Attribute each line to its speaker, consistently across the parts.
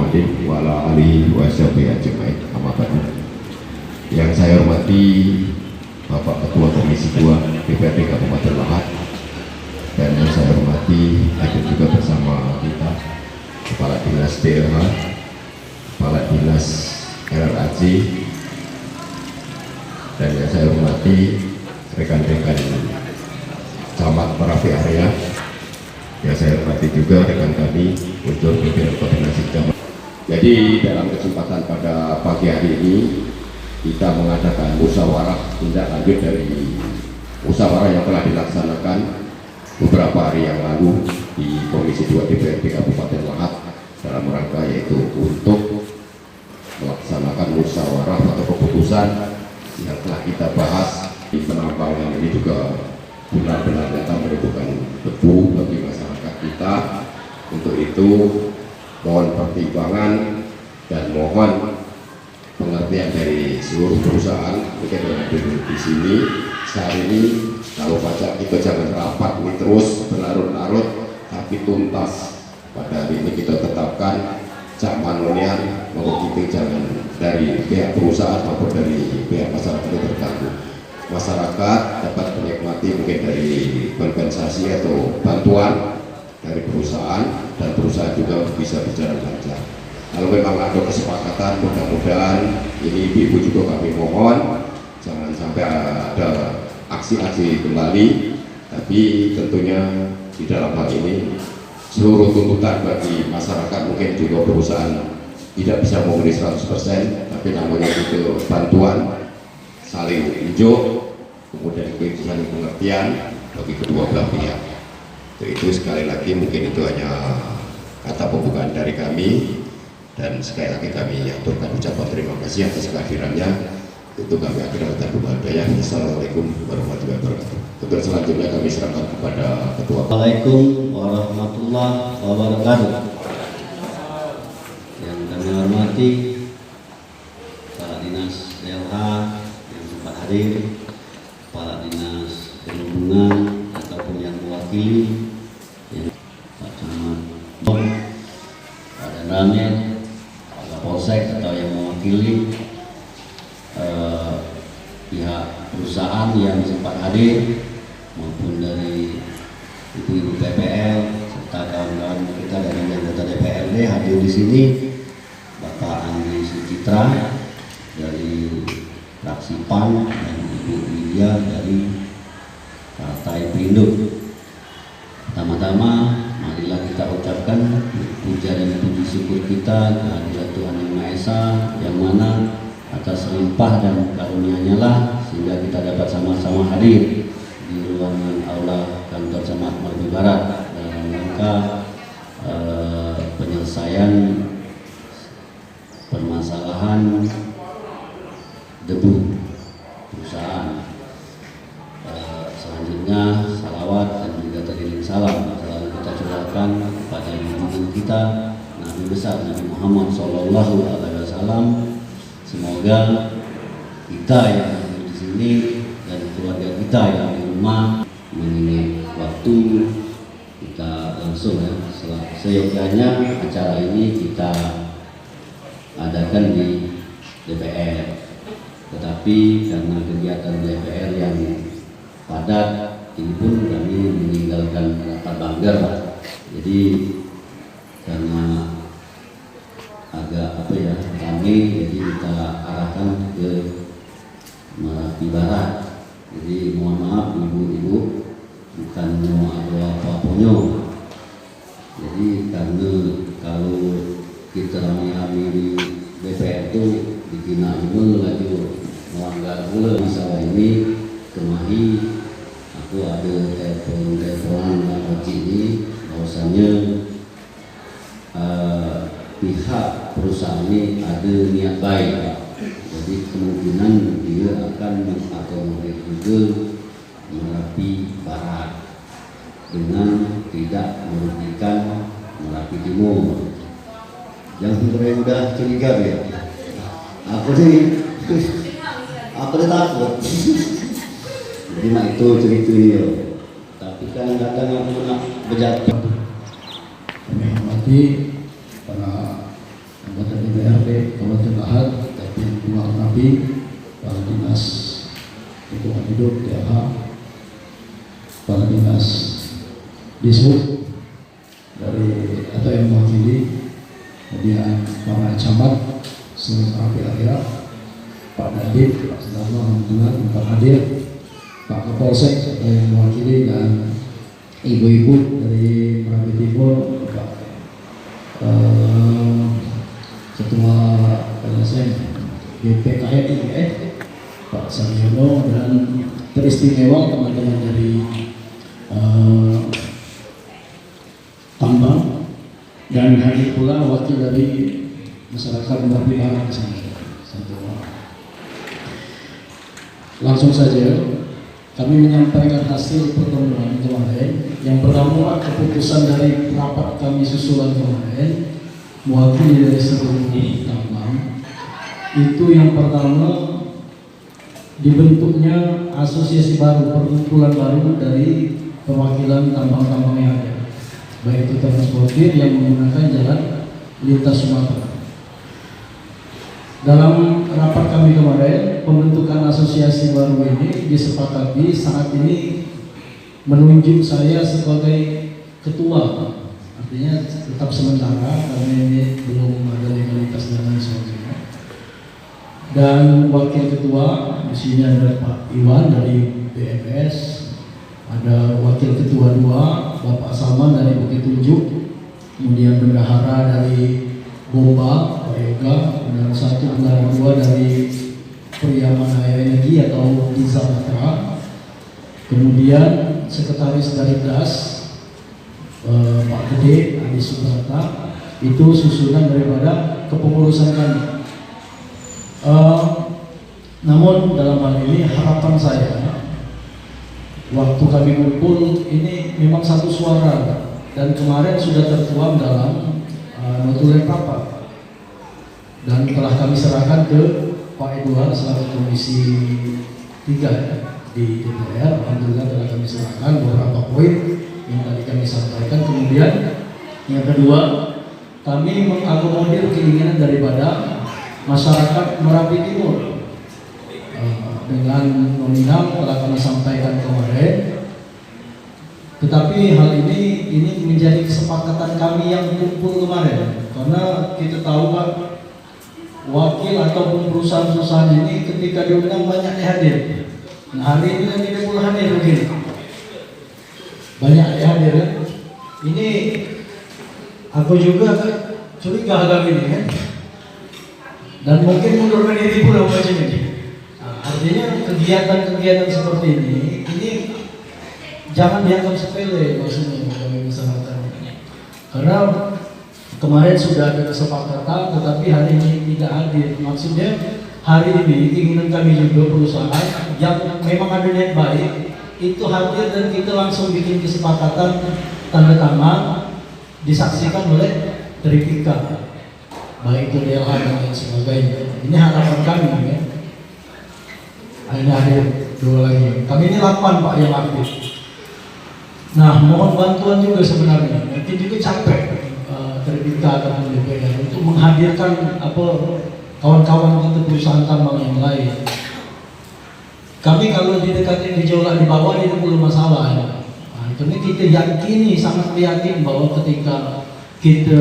Speaker 1: Muhammadin wa ala alihi wa sahbihi ajma'in. Amma ba'du. Yang saya hormati Bapak Ketua Komisi 2 DPRD Kabupaten Lahat, dan yang saya hormati hadir juga bersama kita Kepala Dinas DLH, Kepala Dinas LRAC, dan yang saya hormati rekan-rekan camat Merapi area. Yang saya hormati juga rekan kami unsur pimpinan koordinasi camat. Jadi dalam kesempatan pada pagi hari ini kita mengadakan musyawarah tindak lanjut dari musyawarah yang telah dilaksanakan beberapa hari yang lalu di Komisi 2 DPRD Kabupaten Lahat dalam rangka yaitu untuk melaksanakan musyawarah atau keputusan yang telah kita bahas. Di penambangan ini juga benar-benar nyata menimbulkan debu bagi masyarakat kita. Untuk itu mohon pertimbangan dan mohon pengertian dari seluruh perusahaan mungkin yang ada di sini saat ini. Kalau pajak itu jangan rapat ini terus berlarut-larut, tapi tuntas. Pada hari ini kita tetapkan cak manonian maupun itu jangan dari pihak perusahaan maupun dari pihak masyarakat itu terganggu. Masyarakat dapat menikmati mungkin dari kompensasi atau bantuan dari perusahaan, dan perusahaan juga bisa berjalan lancar. Kalau memang ada kesepakatan, mudah-mudahan ini ibu juga kami mohon jangan sampai ada aksi-aksi kembali, tapi tentunya di dalam hal ini seluruh tuntutan bagi masyarakat mungkin juga perusahaan tidak bisa memenuhi 100%, tapi namanya itu bantuan saling unjuk, kemudian saling pengertian bagi kedua belah pihak. Itu sekali lagi mungkin itu hanya kata pembukaan dari kami, dan sekali lagi kami aturkan ucapan terima kasih atas kehadirannya. Itu kami akhirnya berbahagia. Assalamualaikum warahmatullahi wabarakatuh. Untuk selanjutnya kami serahkan kepada Ketua.
Speaker 2: Assalamualaikum warahmatullahi wabarakatuh. Yang kami hormati Kepala Dinas DLH yang sempat hadir, Kepala Dinas Perhubungan ataupun yang mewakili, yang Pak Camat, Pak Danramil, Pak Kapolsek atau yang mewakili pihak perusahaan yang sempat hadir, maupun dari ibu-ibu PPL serta kawan-kawan kita dari anggota DPRD hadir di sini, Bapak Andi Sucitra dari fraksi PAN dan Ibu Lydia dari Partai Perindo. Pertama-tama marilah kita ucapkan puja dan puji syukur kita kehadirat Tuhan Yang Maha Esa, yang mana atas limpah dan karunia-Nya lah sehingga kita dapat sama-sama hadir di ruangan aula kantor Camat Merapi Barat dalam rangka penyelesaian permasalahan debu perusahaan. Selanjutnya salawat dan juga teriring salam selalu kita curahkan kepada junjungan kita Nabi besar Nabi Muhammad SAW. Semoga kita yang ada di sini dan keluarga kita yang di rumah mengingat waktu kita langsung ya seyogyanya acara ini kita adakan di DPR. Tetapi karena kegiatan DPR yang padat ini pun kami meninggalkan rapat banggar, Pak. Jadi karena agak kami jadi kita arahkan ke Merapi Barat. Jadi mohon maaf ibu-ibu, bukan mau ada apa-apanya. Jadi karena kalau kita rame-rame di DPR itu dikina imel lagi melanggar pula masalah ini. Kemahi aku ada telepon ini bahwasanya pihak perusahaan ini ada niat baik, Pak. Jadi kemungkinan dia akan mengakomodir juga Merapi Barat dengan tidak merugikan Merapi Timur. Yang udah curiga ya. Aku sih takut. Jadi itu ceritanya. Tapi kadang-kadang aku pernah berjatuh.
Speaker 3: Kami hormati para Kepala Dinas Dishub dari atau yang mewakili, kemudian para camat seluruh Merapi area, Pak Nadib, Pak Sudarno, alhamdulillah tempat hadir, Pak Kapolsek yang mewakili, dan ibu-ibu dari Merapi Timur, Pak Ketua LSM GPKN Pak Saryono, dan teristimewa teman-teman dari tambang, dan hadir pula wakil dari masyarakat Merapi Barat di sana. Langsung saja kami menyampaikan hasil pertemuan kemarin. Yang pertama, keputusan dari rapat kami susulan kemarin mewakili dari seluruh tambang. Itu yang pertama, dibentuknya asosiasi baru, perkumpulan baru dari perwakilan tambang-tambang yang ada, baik itu transportir yang menggunakan jalan lintas Sumatera. Dalam rapat kami kemarin, pembentukan asosiasi baru ini disepakati saat ini menunjuk saya sebagai ketua, artinya tetap sementara karena ini belum ada legalitas dan lain sebagainya. Dan wakil ketua di sini ada Pak Iwan dari BMS, ada wakil ketua 2 Bapak Salman dari Bukit Tunjuk, kemudian bendahara dari Bomba Pak Yoga, dan 1 bendahara 2 dari Priamanaya Energi atau Giza Matra, kemudian sekretaris dari DAS Pak Gede Adi Subrata. Itu susunan daripada kepengurusan kami. Namun dalam hal ini harapan saya, waktu kami kumpul ini memang satu suara, dan kemarin sudah tertuang dalam notulen rapat, dan telah kami serahkan ke Pak Edward selaku Komisi 3 di DPR. Alhamdulillah telah kami serahkan beberapa poin yang tadi kami sampaikan. Kemudian yang kedua, kami mengakomodir keinginan daripada masyarakat Merapi Timur dengan nominal telah kami sampaikan kemarin. Tetapi hal ini menjadi kesepakatan kami yang kumpul kemarin, karena kita tahu Pak, wakil ataupun perusahaan-perusahaan ini ketika diundang banyak hadir. Nah, hari ini kan tidak boleh hadir mungkin. Banyak hadir kan. Ini aku juga curiga agak ini kan. Dan mungkin mundurkan diri pula macam ini. Nah, artinya kegiatan-kegiatan seperti ini jangan dianggap sepele maksudnya bagi masyarakat. Karena kemarin sudah ada kesepakatan, tetapi hari ini tidak hadir. Maksudnya hari ini keinginan kami juga perusahaan yang memang ada niat baik itu hadir, dan kita langsung bikin kesepakatan, tanda tangan, disaksikan oleh Tripika, baik itu DLH dan lain sebagainya. Ini harapan kami ya. Ini hadir 2 lagi. Kami ini 8 Pak yang aktif. Nah, mohon bantuan juga sebenarnya. Mungkin juga capek Tripika ataupun DPR untuk menghadirkan kawan-kawan kita perusahaan tambang yang lain. Kami kalau didekatin gejolak di bawah itu belum masalah ya. Nah, ini kita yakini, sangat yakin bahwa ketika kita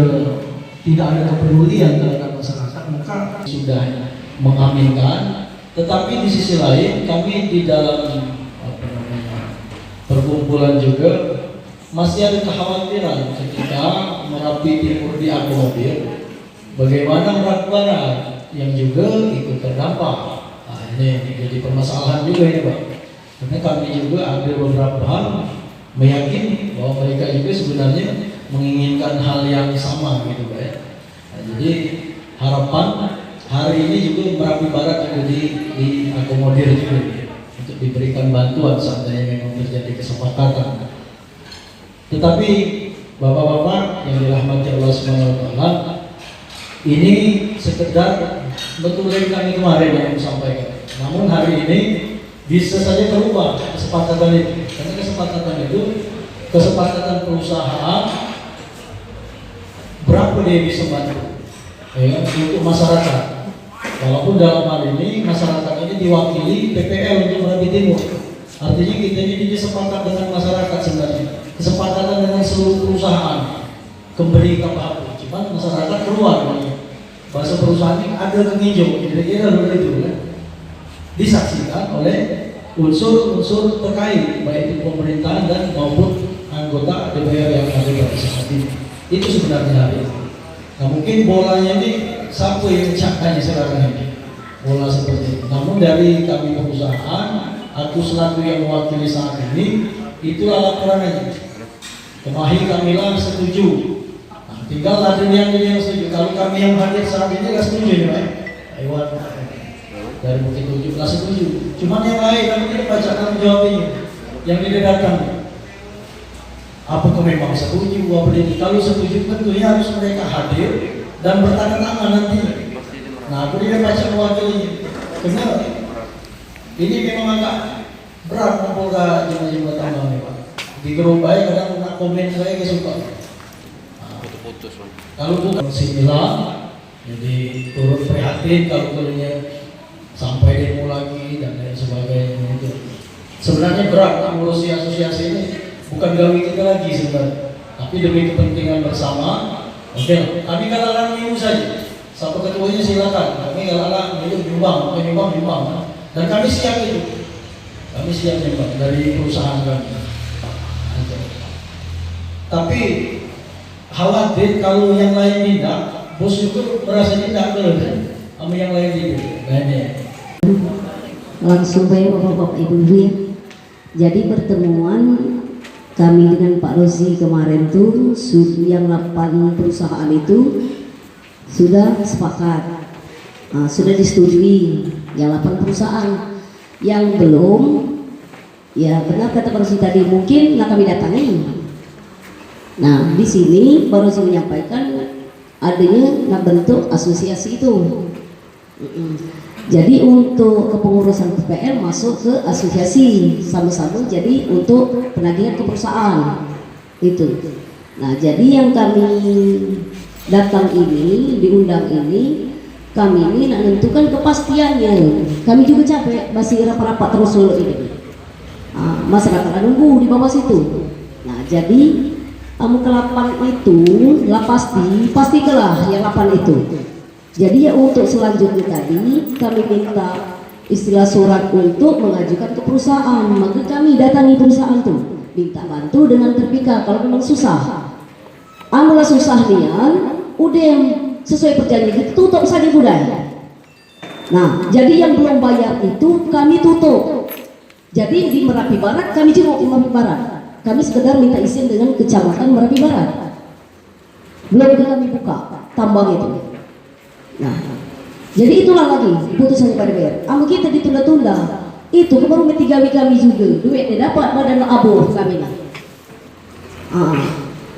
Speaker 3: tidak ada kepedulian terhadap masyarakat, maka sudah mengaminkan. Tetapi di sisi lain kami di dalam perkumpulan juga masih ada kekhawatiran ketika Merapi Timur diakomodir, bagaimana Merapi Barat yang juga ikut terdampak. Nah, ini jadi permasalahan juga ini Pak, karena kami juga ada beberapa hal meyakini bahwa mereka juga sebenarnya menginginkan hal yang sama gitu Pak ya. Nah, jadi harapan hari ini juga Merapi Barat juga diakomodir juga untuk diberikan bantuan seandainya memang terjadi kesepakatan. Tetapi Bapak-bapak yang dirahmati Allah SWT, ini sekedar betul dari kami kemarin yang sampaikan. Namun hari ini bisa saja berubah kesepakatan itu, karena kesepakatan itu kesepakatan perusahaan berapa dia bisa bantu ya, untuk masyarakat. Walaupun dalam hal ini masyarakat ini diwakili PPL untuk Merapi Timur. Artinya kita ini sepakat dengan masyarakat sebenarnya, kesepakatan dengan seluruh perusahaan kembali ke apa? Cuman masyarakat keluar bahasa perusahaan ini ada penghijau, kira-kira begitu kan? Disaksikan oleh unsur-unsur terkait baik itu pemerintahan dan maupun anggota DPR yang ada pada saat ini. Itu sebenarnya hari ini. Nah mungkin bolanya ini siapa yang cakanya sekarang ini bola seperti itu. Namun dari kami perusahaan, aku selaku yang mewakili saat ini, itulah laporannya. Kemahi kamilah setuju. Nah, tinggal ada yang setuju. Kalau kami yang hadir saat ini nggak setuju ya, Pak. Iwan dari Bukit 17 setuju. Cuman yang lain kami tidak baca tanggung jawab ini, yang tidak datang. Apakah memang setuju? Apa ini? Kalau setuju tentunya harus mereka hadir dan bertanda tangan nanti. Nah, aku tidak baca mewakilinya. Karena ini memang agak berat membuka jumlah tambang nih Pak. Di grup baik kadang nak komen saya ke suka. Putus kalau bukan similar, jadi turut prihatin kalau keluarnya sampai demo lagi dan lain sebagainya itu. Sebenarnya berat mengurusi asosiasi ini, bukan gawe kita lagi sebenarnya, tapi demi kepentingan bersama. Oke, kami galang minum saja. Siapa ketuanya silakan. Kami galang minum nyumbang. Dan kami siap itu. Kami siap Pak dari perusahaan kami. Tapi khawatir kalau yang lain tidak, bos itu merasa tidak kan? Sama yang lain tidak.
Speaker 4: Langsung baik Bapak Ibu ya. Jadi pertemuan kami dengan Pak Rozi kemarin tuh yang 8 perusahaan itu sudah sepakat, sudah disetujui yang 8 perusahaan. Yang belum, ya benar kata Pak Rozi tadi, mungkin nggak kami datangi. Nah di sini Pak Rozi menyampaikan adanya nggak bentuk asosiasi itu. Jadi untuk kepengurusan PPL masuk ke asosiasi sama-sama, jadi untuk penagihan ke perusahaan itu. Nah jadi yang kami datang ini, diundang ini, kami ini nak menentukan kepastiannya. Kami juga capek masih rapat-rapat terus dulu ini. Masyarakat nunggu di bawah situ. Nah jadi ke-8 itu lah pasti kelah yang 8 itu. Jadi ya untuk selanjutnya tadi kami minta istilah surat untuk mengajukan ke perusahaan. Maka kami datangi perusahaan tuh, minta bantu dengan terpika kalau memang susah. Amulah susah nian, udah sesuai perjanjian kita tutup saja budaya. Nah, jadi yang belum bayar itu kami tutup. Jadi di Merapi Barat kami jenguk di Merapi Barat. Kami sekedar minta izin dengan kecamatan Merapi Barat. Belum kami buka tambang itu. Nah, jadi itulah lagi putusan pada DPR. Kita ditunda-tunda. Itu baru metigawi kami juga. Duitnya dapat badan abu kami.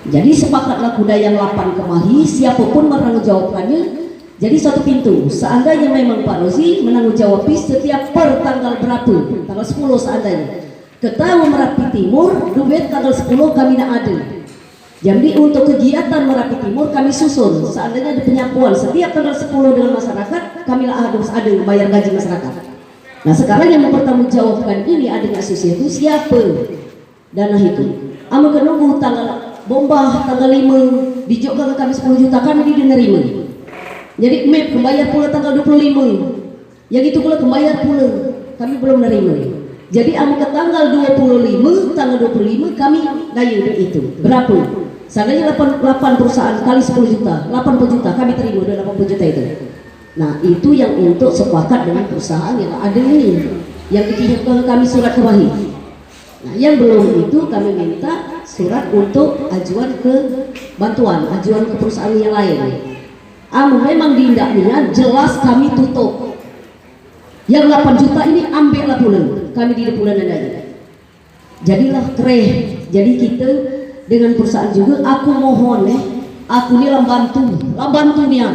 Speaker 4: Jadi sepakatlah kuda yang 8 kemahi, siapapun menanggung jawabkannya. Jadi satu pintu. Seandainya memang Pak Rozi menanggung jawab setiap per tanggal berapa? Tanggal 10 seandainya. Ketahui Merapi Timur, duit tanggal 10 kami nak ada. Jadi untuk kegiatan Merapi Timur kami susun. Seandainya ada penyapuan setiap tanggal 10 dengan masyarakat, kami lah harus ada bayar gaji masyarakat. Nah sekarang yang mempertanggungjawabkan ini adanya asosiasi itu siapa? Dana itu. Amu menunggu tanggal bomba tanggal 5 dijokkan ke kami 10 juta kami dinerima. Jadi MEP kembayar pula tanggal 25. Yang itu pula kembayar pula kami belum menerima. Jadi amu ke tanggal 25 kami daya itu. Berapa? Seandainya 8 perusahaan kali 10 juta, 80 juta kami terima dari 80 juta itu. Nah itu yang untuk sepakat dengan perusahaan yang ada ini, yang dikirimkan kami surat kemahi. Nah yang belum itu kami minta surat untuk ajuan ke bantuan, ajuan ke perusahaan yang lain. Memang diindahnya jelas kami tutup. Yang 8 juta ini ambillah pula, kami di bulan adanya. Jadilah kereh. Jadi kita dengan perusahaan juga, aku mohon aku ini lambantu nian.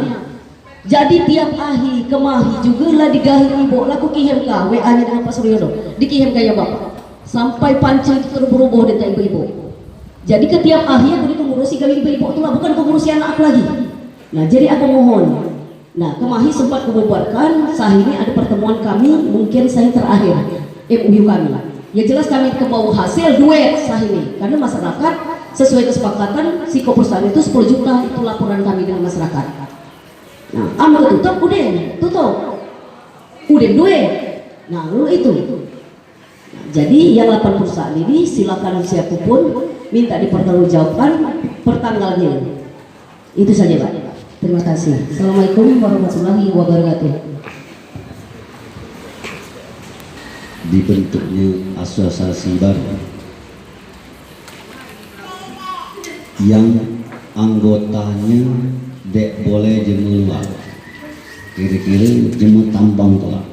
Speaker 4: Jadi tiap ahi kemahi juga lah digahir ibu, laku kirim kah WA-nya dengan Pak Suryono, dikirim kah ya Bapak, sampai pancing itu berubah dengan ibu-ibu. Jadi ketiap ahi aku dipengurusi kali ibu-ibu itu lah, bukan pengurusi anak aku lagi. Nah jadi aku mohon. Nah kemahi sempat kububarkan, sah ini ada pertemuan kami, mungkin saya terakhir MOU kami. Ya jelas kami ke bawah hasil duet sah ini, karena masyarakat sesuai kesepakatan si perusahaan itu 10 juta itu laporan kami dengan masyarakat. Nah, anu tutup udah duet. Nah, lalu itu. Nah, jadi yang 8 perusahaan ini silakan siapapun minta dipertanggungjawabkan per tanggalnya. Itu saja Pak. Terima kasih. Assalamualaikum warahmatullahi wabarakatuh.
Speaker 2: Dibentuknya asosiasi baru yang anggotanya dek boleh jemu luar, kira-kira jemu tambang telah,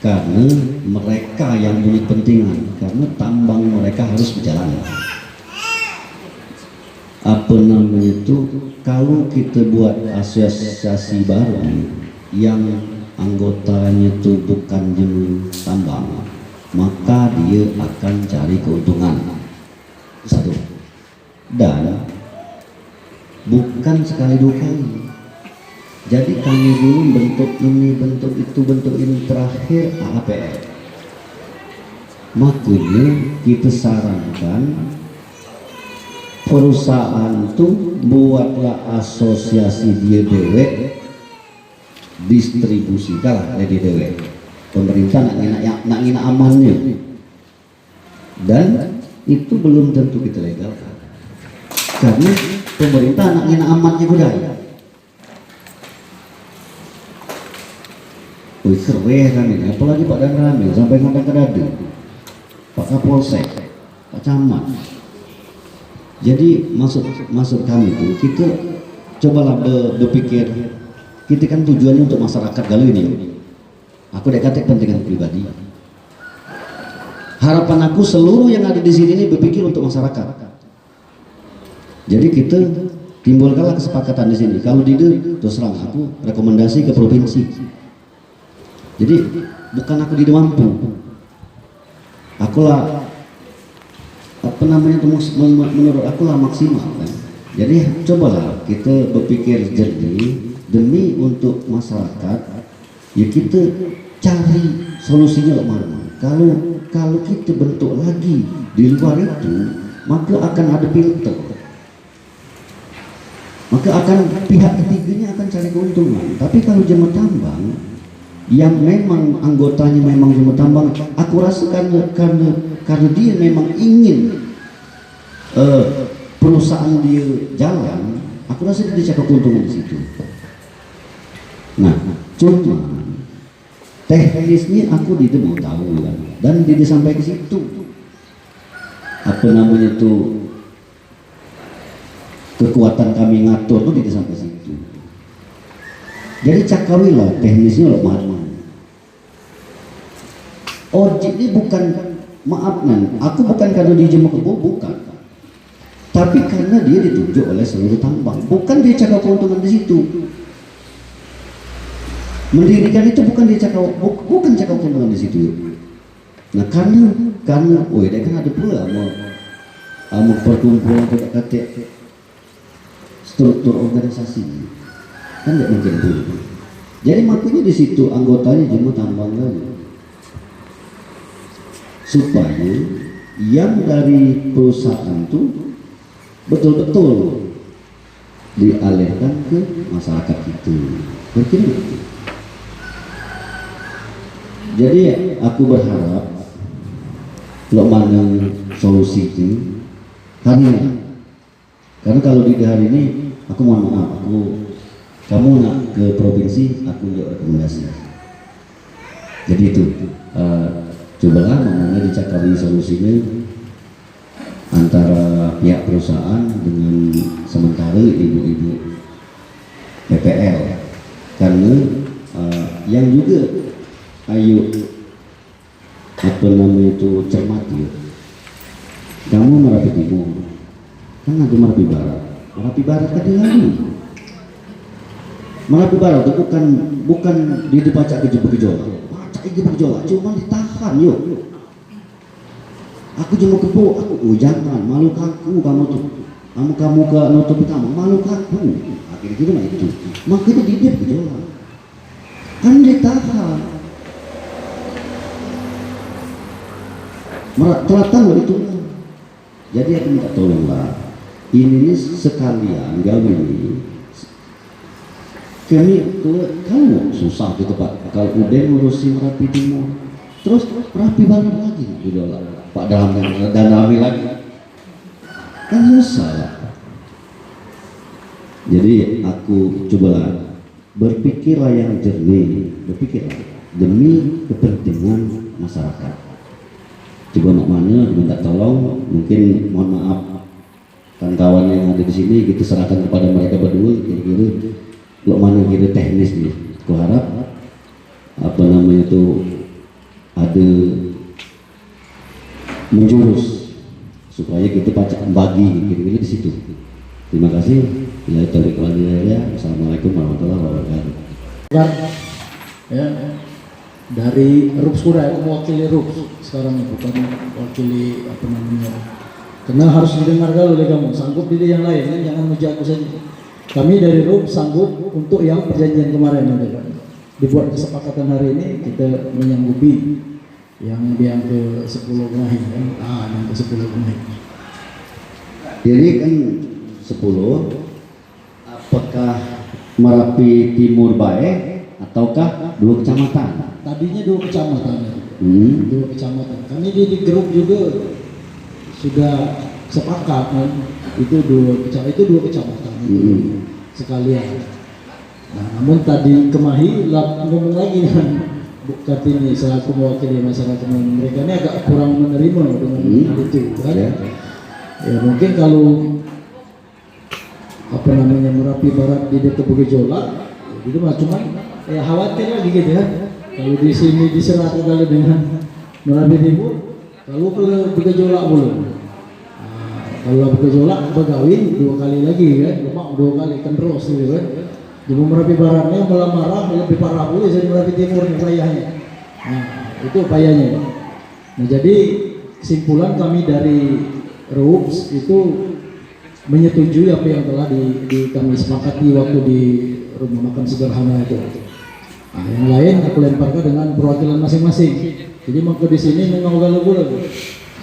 Speaker 2: karena mereka yang punya kepentingan, karena tambang mereka harus berjalan. Apa namanya itu, kalau kita buat asosiasi baru yang anggotanya itu bukan jemu tambang, maka dia akan cari keuntungan. Satu, dan bukan sekali dua kali. Jadi kami dulu bentuk ini, bentuk itu, bentuk ini, terakhir APL. Makanya kita sarankan perusahaan itu buatlah asosiasi dia dewek, distribusi kalah dari dewek. Pemerintah nak ngina amannya, dan itu belum tentu kita legalkan, karena pemerintah nak ngina amannya budaya. Wih keren ini, apalagi Pak Dan Ramil sampai ngomong ke Dadu, Pak Kapolsek, Pak Camat. Jadi maksud kami itu kita cobalah berpikir. Kita kan tujuannya untuk masyarakat galau ini. Aku kata kepentingan pribadi. Harapan aku seluruh yang ada di sini ini berpikir untuk masyarakat. Jadi kita timbulkanlah kesepakatan di sini. Kalau tidak, terus terang aku rekomendasi ke provinsi. Jadi bukan aku tidak mampu. Akulah apa namanya itu, menurut akulah maksimal. Kan? Jadi cobalah kita berpikir jernih. Demi untuk masyarakat, ya kita cari solusinya mana. Kalau kita bentuk lagi di luar itu, maka akan ada filter, maka akan pihak ketiganya akan cari keuntungan. Tapi kalau jemaah tambang yang memang anggotanya memang jemaah tambang, aku rasa karena dia memang ingin perusahaan dia jalan, aku rasa dia cari keuntungan di situ. Nah, cuma teknisnya aku tidak mau tahu kan, dan tidak sampai ke situ. Apa namanya itu, kekuatan kami ngatur itu tidak sampai situ. Jadi cakawilah teknisnya loh mana. Ojek ini bukan, maaf nan, aku bukan karena dia jemu kebo, bukan. Tapi karena dia ditunjuk oleh seluruh tambang, bukan dia cakap keuntungan di situ. Mendirikan itu bukan dia cakap, bukan cakap keuntungan di situ. Nah karena, dia kan ada pula mau perkumpulan kata struktur organisasi, kan tidak mungkin dulu. Jadi makanya di situ anggotanya jemu tambang lagi, supaya yang dari perusahaan itu betul-betul dialihkan ke masyarakat itu. Berkira gitu. Jadi aku berharap kalau mana solusi itu, karena kalau di hari ini aku mohon maaf, kamu nak ke provinsi, aku juga rekomendasi. Jadi itu cobalah mana dicakari solusinya antara pihak perusahaan dengan sementara ibu-ibu PPL, karena yang juga ayo apa namanya itu cermati. Kamu Merapi Timur, kan ada Merapi Barat kan dia lagi. Merapi Barat itu bukan dipacak ke gejolak, pacak ke gejolak, cuma ditahan yuk. Aku cuma kebo, jangan malu kaku kamu tuh, kamu ke nutup kamu malu kaku. Akhirnya gitu mah itu, makanya dia gejolak, kan ditahan. Telatan itu. Jadi aku minta tolonglah. Ini sekalian gawe ini. Kamu susah gitu Pak. Kalau udah ngurusin Merapi Timur, terus Merapi Barat lagi, udah Pak dan Rame lagi. Kan susah ya. Jadi aku cobalah berpikirlah yang jernih, berpikirlah demi kepentingan masyarakat. Coba mana minta tolong, mungkin mohon maaf kawan-kawan yang ada di sini kita serahkan kepada mereka berdua kira-kira lo mana kira teknis nih. Aku harap apa namanya itu ada menjurus supaya kita bagi kira-kira di situ. Terima kasih. Assalamualaikum warahmatullahi wabarakatuh.
Speaker 3: Ya, dari RUPS Kuda, aku mewakili RUPS sekarang, bukan mewakili apa namanya. Karena harus didengar dulu oleh kamu, sanggup pilih yang lain, kan? Jangan muji aku saja. Kami dari RUPS sanggup untuk yang perjanjian kemarin, dibuat kesepakatan hari ini kita menyanggupi yang ke-10 kemarin, kan? Yang ke-10 kemarin.
Speaker 2: Jadi kan 10. Apakah Merapi Timur baik ataukah 2 kecamatan?
Speaker 3: Tadinya 2 kecamatan. 2 kecamatan. Kami di grup juga sudah sepakat kan, itu 2 kecamatan sekalian. Nah, namun tadi Kemahi ngomong lagi kan, bukan ini saya mewakili masyarakat, mereka ini agak kurang menerima dengan itu kan. Ya mungkin kalau apa namanya Merapi Barat di dekat bergejolak, itu mah cuman ya khawatir lagi gitu ya. Kalau di sini diserah kali dengan Merapi Timur, kalau bergejolak belum. Kalau bergejolak bergawin 2 kali lagi kan, lemak 2 kali kan terus gitu kan. Di Merapi Baratnya malah marah lebih parah pula jadi Merapi Timur payahnya. Nah, itu payahnya. Nah, jadi kesimpulan kami dari RUPS itu menyetujui apa yang telah kami sepakati waktu di rumah makan sederhana itu. Nah, yang lain aku lemparkan dengan perwakilan masing-masing. Jadi maka di sini mengagal lagi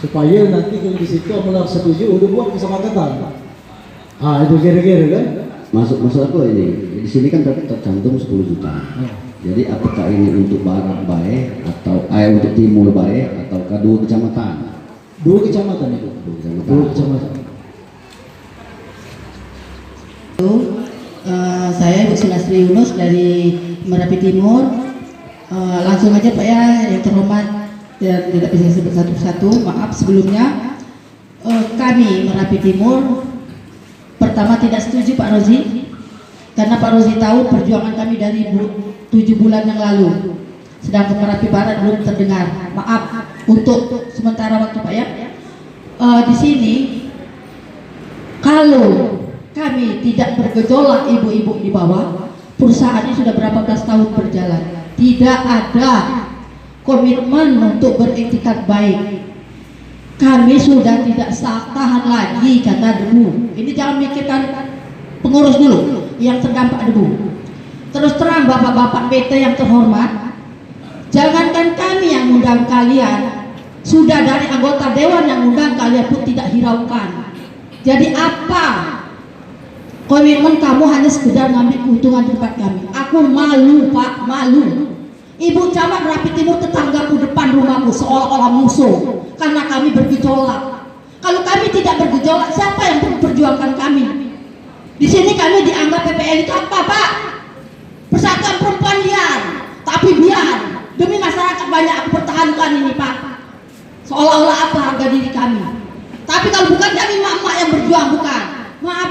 Speaker 3: supaya nanti kalau di situ amal setuju udah buat kesepakatan. Itu kira-kira kan?
Speaker 2: Masuk aku ini. Di sini kan tadi tercantum 10 juta. Jadi apakah ini untuk Barat baik atau untuk Timur baik ataukah 2 kecamatan?
Speaker 3: 2 kecamatan itu. 2 kecamatan.
Speaker 5: Saya Ibu Sulastri Yunus dari Merapi Timur. Langsung aja Pak ya, yang terhormat dan tidak bisa disebut satu-satu. Maaf sebelumnya. Kami Merapi Timur pertama tidak setuju Pak Rozi, karena Pak Rozi tahu perjuangan kami dari 7 bulan yang lalu. Sedangkan Merapi Barat belum terdengar. Maaf untuk sementara waktu Pak ya. Di sini kalau kami tidak bergejolak ibu-ibu di bawah, perusahaannya sudah berapa belas tahun berjalan, tidak ada komitmen untuk beretikat baik. Kami sudah tidak tahan lagi karena debu. Ini jangan mikirkan pengurus dulu yang terdampak debu. Terus terang bapak-bapak PT yang terhormat, jangankan kami yang undang kalian, sudah dari anggota dewan yang undang kalian pun tidak hiraukan. Jadi apa komitmen kamu hanya sekedar ngambil keuntungan di tempat kami? Aku malu Pak, malu. Ibu camat Merapi Timur tetanggaku depan rumahku seolah-olah musuh karena kami bergejolak. Kalau kami tidak bergejolak, siapa yang memperjuangkan kami? Di sini kami dianggap PPL itu apa Pak? Persatuan Perempuan liar. Tapi biar demi masyarakat banyak aku pertahankan ini Pak. Seolah-olah apa harga diri kami? Tapi kalau bukan kami mak-mak yang berjuang, bukan. Maaf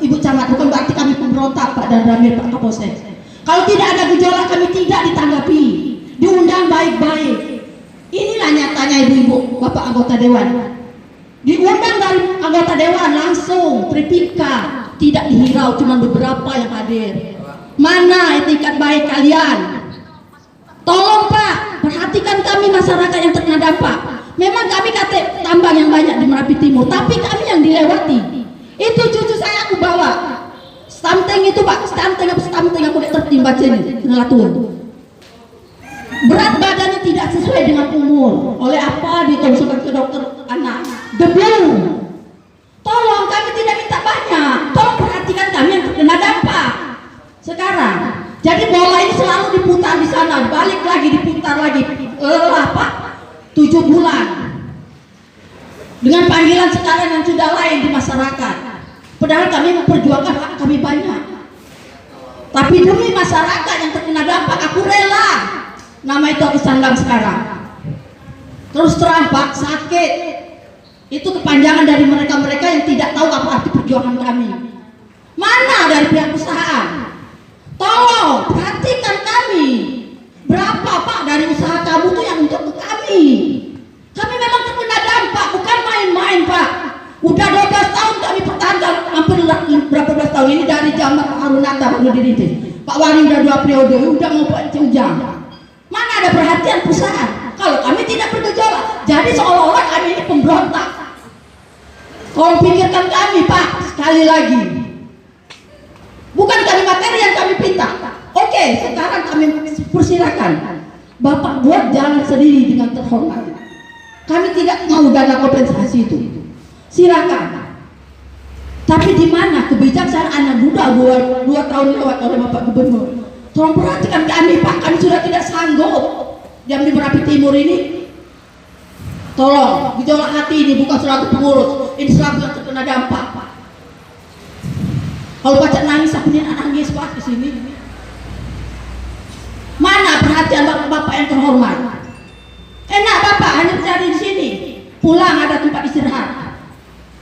Speaker 5: Ibu Camat, bukan berarti kami pemberontak Pak dan Ramil Pak Kapolsek. Kalau tidak ada gejolak kami tidak ditanggapi, diundang baik-baik. Inilah nyatanya ibu-ibu, bapak anggota dewan. Diundang dari anggota dewan langsung, tripika, tidak dihirau, cuma beberapa yang hadir. Mana etikat baik kalian? Tolong Pak, perhatikan kami masyarakat yang terkena dampak. Memang kami kata tambang yang banyak di Merapi Timur, tapi kami yang dilewati. Itu cucu saya aku bawa. Stunting itu Pak, stunting aku udah tertimpa sini, ngelatuan. berat badannya tidak sesuai dengan umur. Oleh apa dikonsulkan ke dokter anak? Debu. Tolong, kami tidak minta banyak. Tolong perhatikan kami yang terkena dampak sekarang. Jadi bola ini selalu diputar di sana, balik lagi, diputar lagi. Pak, 7 bulan. Dengan panggilan sekarang yang sudah lain di masyarakat. Padahal kami memperjuangkan hak kami banyak. Tapi demi masyarakat yang terkena dampak, aku rela. Nama itu aku sandang sekarang. Terus terang Pak, sakit. Itu kepanjangan dari mereka-mereka yang tidak tahu apa arti perjuangan kami. Mana dari pihak perusahaan? Tolong perhatikan kami. Berapa Pak dari usaha kamu tuh yang untuk ke kami? Kami memang terkena dampak, bukan main-main Pak. Udah 12 tahun kami pertahankan, hampir berapa belas tahun ini dari zaman Pak Arunata baru dirintis. Pak Waring udah 2 periode, udah mau Pak Ujang. Mana ada perhatian perusahaan? Kalau kami tidak bergejolak, jadi seolah-olah kami ini pemberontak. Tolong pikirkan kami Pak, sekali lagi. Bukan kami materi yang kami pinta. Oke, sekarang kami persilakan Bapak buat jalan sendiri dengan terhormat. Kami tidak mau dana kompensasi itu. Silakan. Tapi di mana kebijaksanaan yang sudah 2 tahun lewat oleh Bapak Gubernur? Tolong perhatikan kami Pak, kami sudah tidak sanggup jam di Merapi Timur ini. Tolong, gejolak hati ini bukan selaku pengurus, ini selaku yang terkena dampak Pak. Kalau baca nangis, aku nangis Pak di sini. Mana perhatian bapak-bapak yang terhormat? Enak Bapak hanya berada di sini, pulang ada tempat istirahat,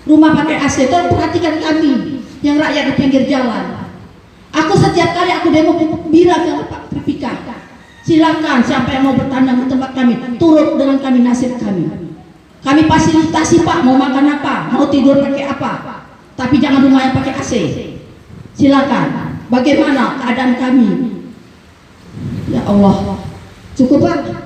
Speaker 5: rumah pakai AC. Tolong perhatikan kami yang rakyat di pinggir jalan. Aku setiap kali aku demo bilang sama Pak Tripika, silakan siapa yang mau bertandang di tempat kami, turut dengan kami nasib kami. Kami fasilitasi Pak, mau makan apa, mau tidur pakai apa, tapi jangan rumah yang pakai AC. Silakan. Bagaimana keadaan kami? Ya Allah, cukup Pak.